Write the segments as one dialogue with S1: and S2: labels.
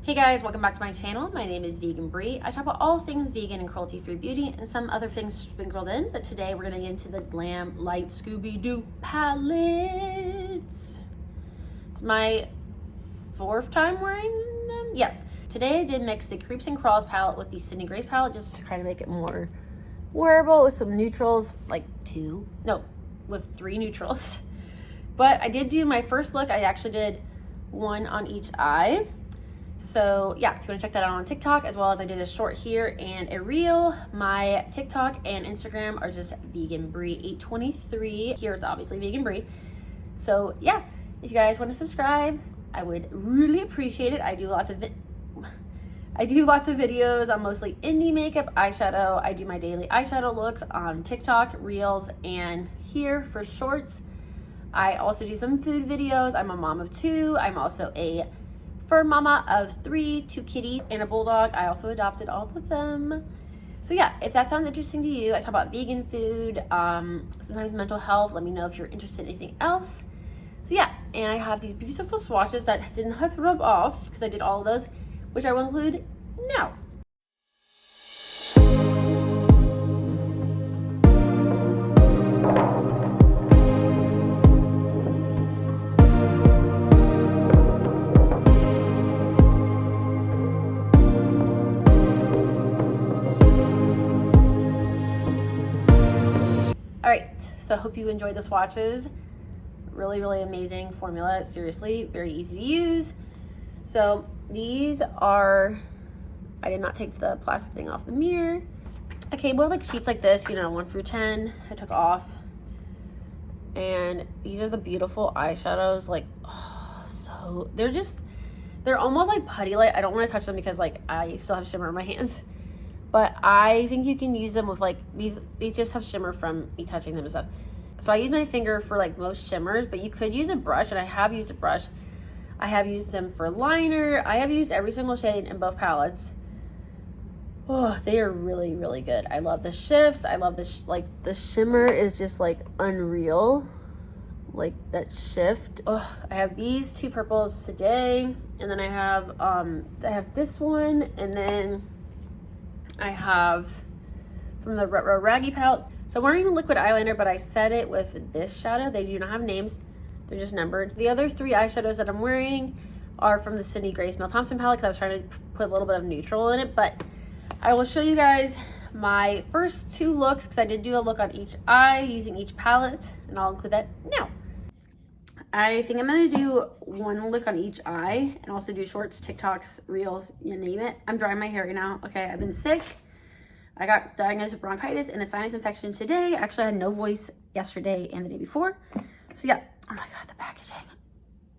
S1: Hey guys, welcome back to my channel. My name is Vegan Brie. I talk about all things vegan and cruelty-free beauty and some other things sprinkled in, but today we're gonna get into the Glamlite Scooby Doo palettes. It's my fourth time wearing them. Yes. Today I did mix the Creeps and Crawls palette with the Sydney Grace palette just to kind of make it more wearable with some neutrals, with 3 neutrals. But I did do my first look. I actually did one on each eye. So yeah, if you want to check that out on TikTok, as well as I did a short here and a reel. My TikTok and Instagram are just Vegan Brie 823. Here it's obviously Vegan Brie. So yeah, if you guys want to subscribe, I would really appreciate it. I do lots of videos on mostly indie makeup, eyeshadow. I do my daily eyeshadow looks on TikTok, reels, and here for shorts. I also do some food videos. I'm a mom of 2. I'm also a fur mama of 3, 2 kitties, and a bulldog. I also adopted all of them. So yeah, if that sounds interesting to you, I talk about vegan food, sometimes mental health. Let me know if you're interested in anything else. So yeah, and I have these beautiful swatches that didn't have to rub off because I did all of those, which I will include now. All right, so I hope you enjoyed the swatches. Really, really amazing formula. Seriously, very easy to use. So these are, I did not take the plastic thing off the mirror. Okay, well, like sheets like this, 1 through 10, I took off. And these are the beautiful eyeshadows. Like, oh, so they're almost like putty light. I don't want to touch them because like I still have shimmer in my hands. But I think you can use them with like, these just have shimmer from me touching them and stuff. So I use my finger for like most shimmers, but you could use a brush, and I have used a brush. I have used them for liner. I have used every single shade in both palettes. Oh, they are really, really good. I love the shifts. I love this, like the shimmer is just like unreal. Like that shift. Oh, I have these 2 purples today. And then I have this one, and then I have from the Retro Raggy palette. So I'm wearing a liquid eyeliner, but I set it with this shadow. They do not have names. They're just numbered. The other 3 eyeshadows that I'm wearing are from the Sydney Grace Mel Thompson palette because I was trying to put a little bit of neutral in it. But I will show you guys my first 2 looks because I did do a look on each eye using each palette, and I'll include that now. I think I'm going to do 1 look on each eye and also do shorts, TikToks, reels, you name it. I'm drying my hair right now. Okay, I've been sick. I got diagnosed with bronchitis and a sinus infection today. Actually, I had no voice yesterday and the day before. So yeah, oh my God, the packaging.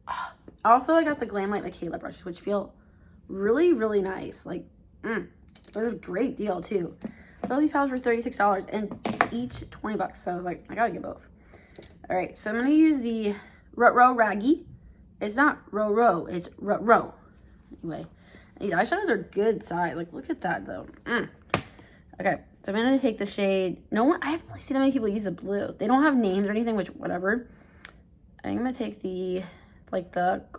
S1: Oh. Also, I got the Glamlite Michaela brushes, which feel really, really nice. Like, they're a great deal too. Both these palettes were $36 and each 20 bucks. So I was like, I gotta get both. All right, so I'm gonna use the Retro Raggy. It's not Ro, it's Retro. Anyway, these eyeshadows are good size. Like, look at that though. Okay, so I'm gonna take the shade. I haven't really seen that many people use the blue. They don't have names or anything, which whatever. I'm gonna take the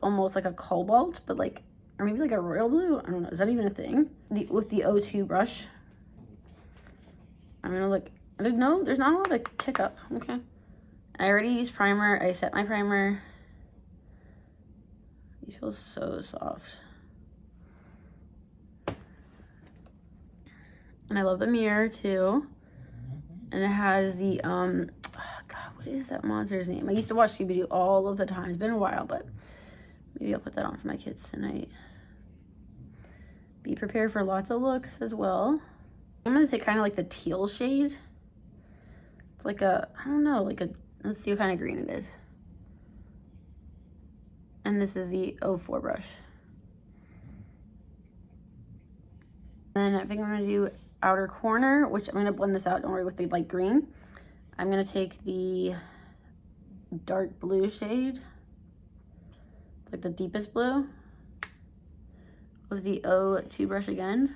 S1: almost like a cobalt, but like, or maybe like a royal blue. I don't know. Is that even a thing? With the O2 brush. I'm gonna look. There's not a lot of kick up. Okay. I already used primer. I set my primer. These feel so soft. And I love the mirror too. And it has the, oh God, what is that monster's name? I used to watch Scooby Doo all of the time. It's been a while, but maybe I'll put that on for my kids tonight. Be prepared for lots of looks as well. I'm gonna take kind of like the teal shade. It's like I don't know, let's see what kind of green it is. And this is the 04 brush. And then I think I'm gonna do outer corner, which I'm gonna blend this out, don't worry, with the light green. I'm gonna take the dark blue shade, like the deepest blue, with the 02 brush again.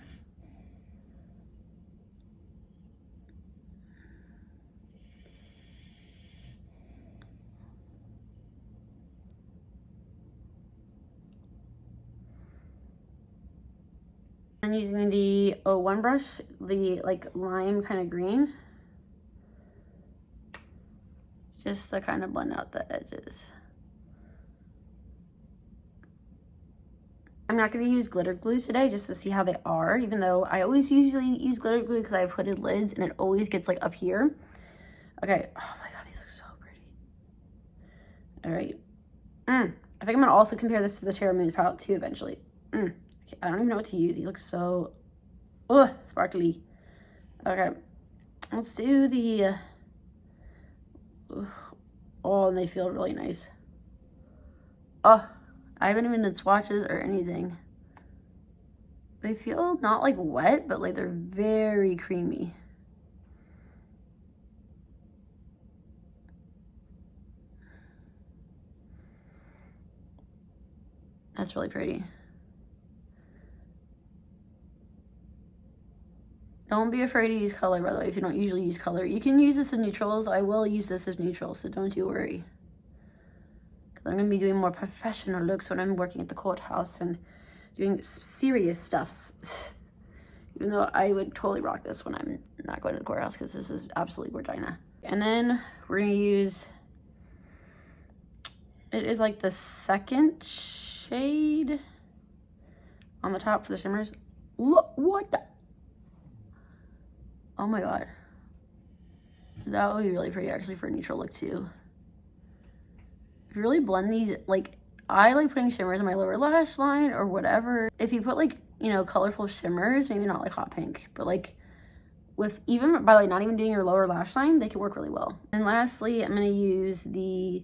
S1: And using the O1 brush, the like lime kind of green, just to kind of blend out the edges. I'm not going to use glitter glue today just to see how they are, even though I always usually use glitter glue because I have hooded lids and it always gets like up here. Okay, oh my god, these look so pretty. All right. I think I'm going to also compare this to the Terra Moon palette too eventually. Okay, I don't even know what to use. He looks so, sparkly. Okay, let's do the, oh, and they feel really nice. Oh, I haven't even done swatches or anything. They feel not like wet, but like they're very creamy. That's really pretty. Don't be afraid to use color, by the way, if you don't usually use color. You can use this as neutrals. I will use this as neutral, so don't you worry. I'm going to be doing more professional looks when I'm working at the courthouse and doing serious stuffs. Even though I would totally rock this when I'm not going to the courthouse because this is absolutely Virginia. And then we're going to use, it is like the second shade on the top for the shimmers. What the? Oh my god. That would be really pretty actually for a neutral look too. If you really blend these, like, I like putting shimmers in my lower lash line or whatever. If you put like, you know, colorful shimmers, maybe not like hot pink, but like with even, by the way, not even doing your lower lash line, they can work really well. And lastly, I'm going to use the,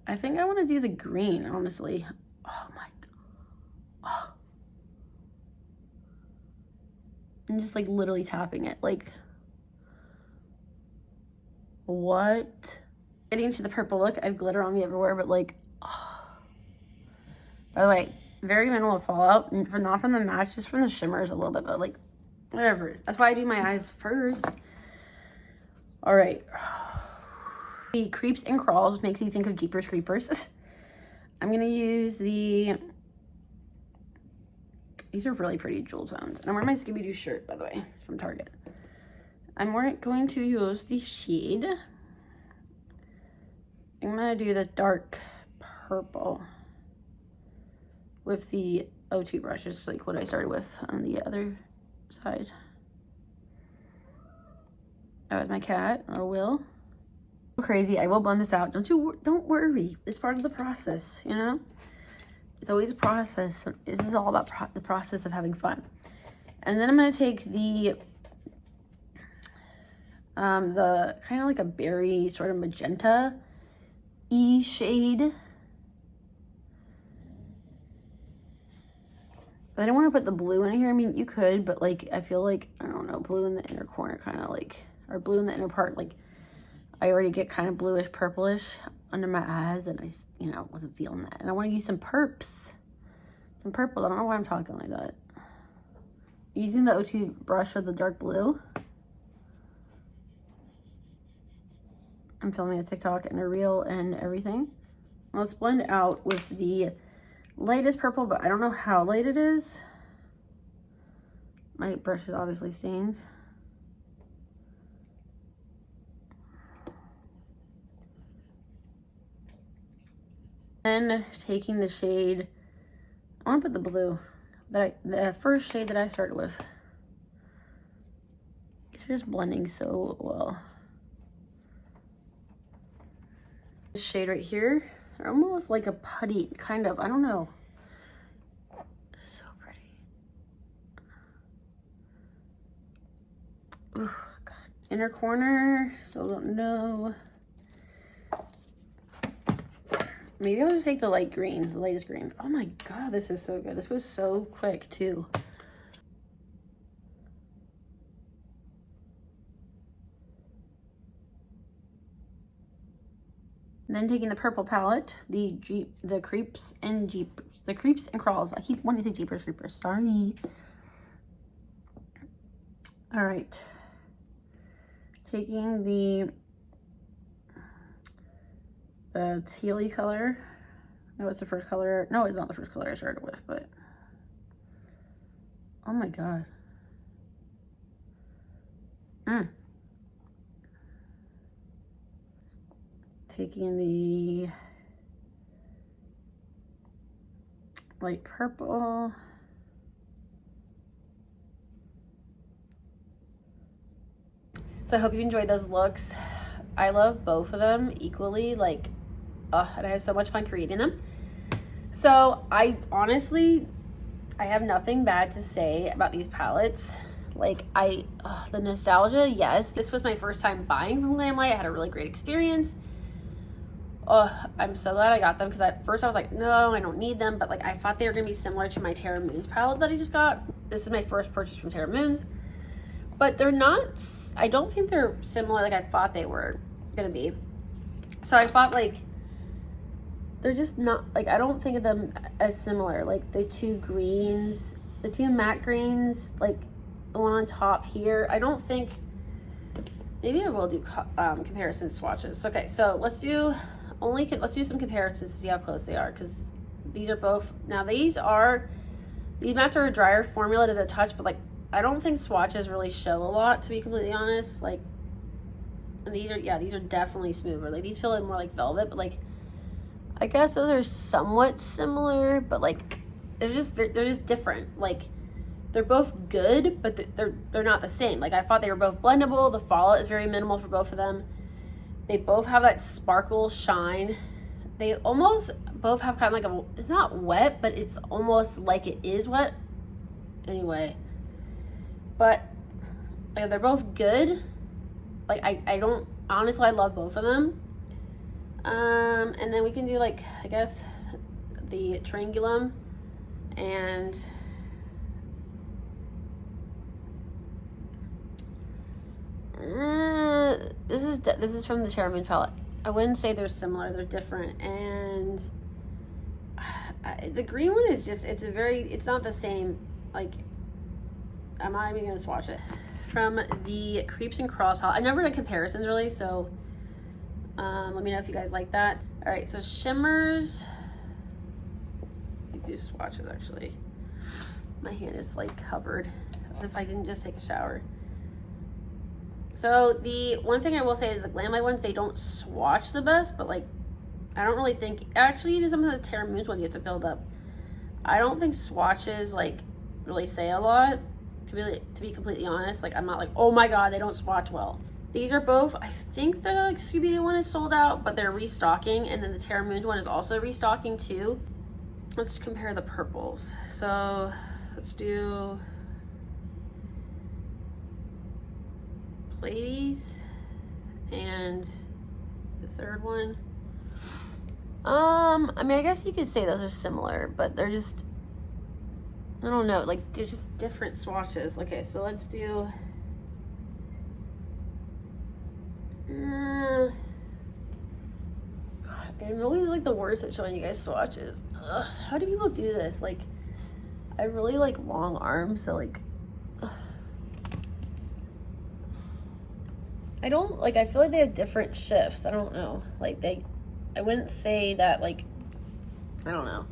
S1: I think I want to do the green, honestly. Oh my god. Oh. I'm just like literally tapping it, like, what? Getting into the purple look, I have glitter on me everywhere, but like, oh. By the way, very minimal fallout, not from the match, just from the shimmers a little bit, but like, whatever. That's why I do my eyes first. All right. The Creeps and Crawls makes you think of Jeepers Creepers. I'm gonna use the, these are really pretty jewel tones. And I'm wearing my Scooby Doo shirt, by the way, from Target. I'm going to use the shade. I'm gonna do the dark purple with the O2 brush, just like what I started with on the other side. That was my cat, little Will. Crazy, I will blend this out. Don't worry. It's part of the process, you know? It's always a process. This is all about the process of having fun. And then I'm gonna take the kind of like a berry sort of magenta-y shade. I don't want to put the blue in here. I mean, you could, but like, I feel like, I don't know, blue in the inner corner kind of like, or blue in the inner part, like, I already get kind of bluish, purplish under my eyes, and I, you know, wasn't feeling that. And I want to use some perps, some purple. I don't know why I'm talking like that. Using the O2 brush with the dark blue. I'm filming a TikTok and a reel and everything. Let's blend out with the lightest purple, but I don't know how light it is. My brush is obviously stained. Then taking the shade, I want to put the blue, the first shade that I started with. It's just blending so well. This shade right here, almost like a putty, kind of, I don't know. So pretty. Oh god. Inner corner, still don't know. Maybe I'll just take the light green, the lightest green. Oh my god, this is so good. This was so quick too. And then taking the purple palette, the Creeps and Crawls. I keep wanting to say Jeepers Creepers, sorry. All right. Taking the tealy color. No, it's the first color. No, it's not the first color I started with, but Oh my God. Taking the light purple. So I hope you enjoyed those looks. I love both of them equally, like, and I had so much fun creating them. So I honestly, I have nothing bad to say about these palettes. Like, the nostalgia, yes. This was my first time buying from Glamlite. I had a really great experience. I'm so glad I got them, because at first I was like, no, I don't need them. But like, I thought they were gonna be similar to my Terra Moons palette that I just got. This is my first purchase from Terra Moons. But they're not, I don't think they're similar like I thought they were gonna be. So I thought, like, they're just not, like, I don't think of them as similar. Like, the two greens, the two matte greens, like the one on top here, I don't think, maybe I will do comparison swatches. Okay, so let's do some comparisons to see how close they are, because these are both, now these mattes are a drier formula to the touch, but like, I don't think swatches really show a lot, to be completely honest. Like, and these are definitely smoother. Like, these feel more like velvet, but like, I guess those are somewhat similar, but like, they're just different. Like, they're both good, but they're not the same. Like, I thought they were both blendable. The fallout is very minimal for both of them. They both have that sparkle shine. They almost both have kind of like it's not wet, but it's almost like it is wet. Anyway. But like, they're both good. Like, I don't, honestly, I love both of them. And then we can do, like, I guess the Triangulum, and this is from the Terra Moon palette. I wouldn't say they're similar, they're different. And the green one is just, it's not the same. Like, I'm not even gonna swatch it. From the Creeps and Crawls palette, I've never done comparisons really, so let me know if you guys like that. All right, so shimmers. I do swatches actually. My hand is like covered, as if I didn't just take a shower. So the one thing I will say is the Glamlite ones, they don't swatch the best, but like, I don't really think, actually even some of the Terra Moons ones you have to build up. I don't think swatches like really say a lot. To be completely honest, like, I'm not like, oh my God, they don't swatch well. These are both, I think the Scooby Doo one is sold out, but they're restocking, and then the Terra Moons one is also restocking too. Let's compare the purples. So let's do Pleiades and the third one. I mean, I guess you could say those are similar, but they're just, I don't know, like, they're just different swatches. Okay, so let's do God, I'm always like the worst at showing you guys swatches. Ugh, how do people do this? Like, I really like long arms, so like, I don't, like, I feel like they have different shifts. I don't know, like, I wouldn't say that, like, I don't know.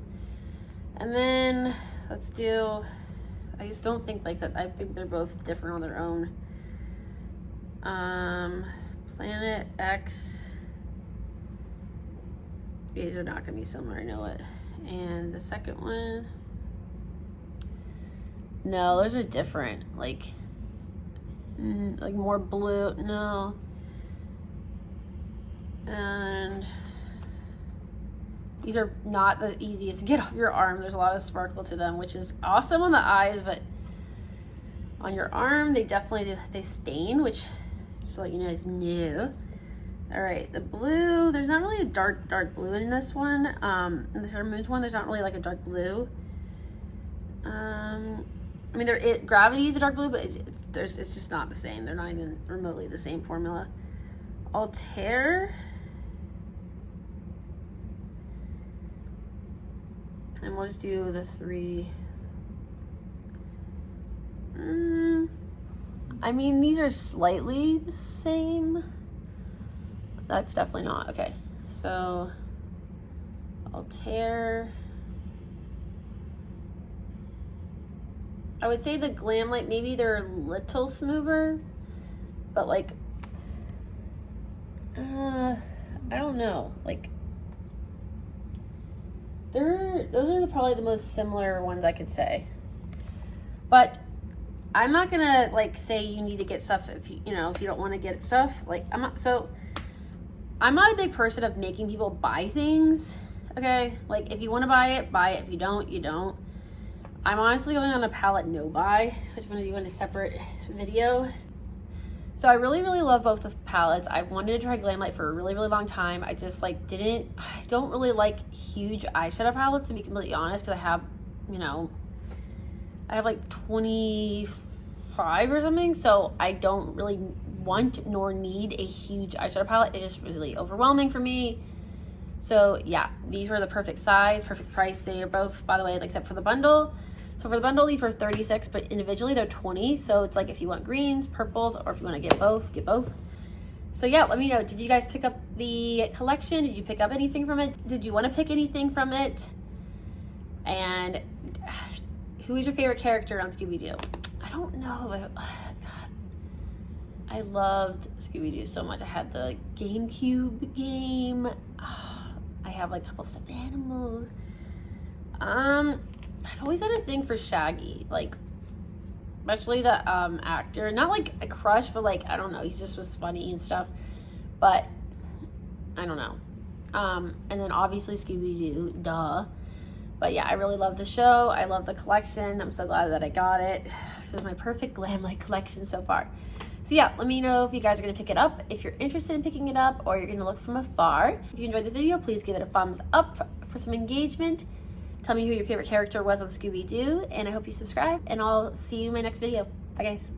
S1: And then let's do, I just don't think like that. I think they're both different on their own. Planet X. These are not gonna be similar, I know it. And the second one, no, those are different. Like more blue, no. And these are not the easiest to get off your arm. There's a lot of sparkle to them, which is awesome on the eyes, but on your arm, they definitely, they stain, which, just to let you know, is new. All right, the blue, there's not really a dark blue in this one. In the Terra Moons one, there's not really like a dark blue. I mean, Gravity is a dark blue, but it's just not the same. They're not even remotely the same formula. Altair. And we'll just do the three. I mean, these are slightly the same. That's definitely not. Okay, so Altair. I would say the Glamlite, maybe they're a little smoother, but like, I don't know. Like, those are probably the most similar ones I could say. But I'm not gonna like say you need to get stuff if you if you don't want to get stuff. Like, I'm not a big person of making people buy things. Okay, like if you want to buy it, buy it. If you don't, you don't. I'm honestly going on a palette no buy, which I'm gonna do in a separate video. So I really, really love both the palettes. I've wanted to try Glamlite for a really, really long time. I just like I don't really like huge eyeshadow palettes, to be completely honest, because I have, I have like 25 or something. So I don't really want nor need a huge eyeshadow palette. It's just really overwhelming for me. So yeah, these were the perfect size, perfect price. They are both, by the way, except for the bundle. So for the bundle, these were 36, but individually they're 20. So it's like if you want greens, purples, or if you want to get both, get both. So yeah, let me know. Did you guys pick up the collection? Did you pick up anything from it? Did you want to pick anything from it? And who is your favorite character on Scooby Doo? I don't know. God, I loved Scooby Doo so much. I had the GameCube game. I have like a couple stuffed animals. I've always had a thing for Shaggy, like, especially the actor. Not like a crush, but like, I don't know, he just was funny and stuff. But I don't know. And then obviously Scooby Doo, duh. But yeah, I really love the show. I love the collection. I'm so glad that I got it. It was my perfect Glamlite collection so far. So yeah, let me know if you guys are gonna pick it up, if you're interested in picking it up, or you're gonna look from afar. If you enjoyed this video, please give it a thumbs up for some engagement. Tell me who your favorite character was on Scooby Doo, and I hope you subscribe, and I'll see you in my next video. Bye guys.